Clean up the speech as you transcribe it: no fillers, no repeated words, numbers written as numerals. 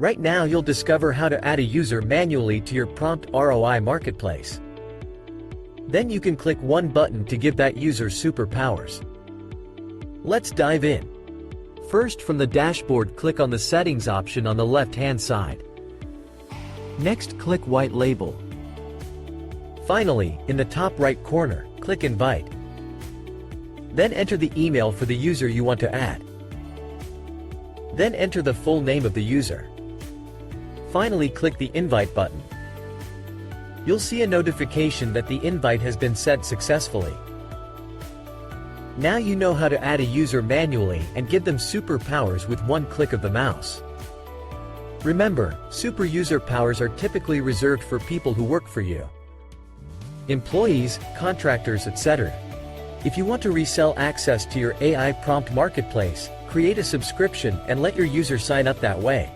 Right now you'll discover how to add a user manually to your PromptROI marketplace. Then you can click one button to give that user superpowers. Let's dive in. First, from the dashboard, click on the Settings option on the left-hand side. Next, click White Label. Finally, in the top right corner, click Invite. Then enter the email for the user you want to add. Then enter the full name of the user. Finally, click the Invite button. You'll see a notification that the invite has been sent successfully. Now you know how to add a user manually and give them superpowers with one click of the mouse. Remember, super user powers are typically reserved for people who work for you. Employees, contractors, etc. If you want to resell access to your AI prompt marketplace, create a subscription and let your users sign up that way.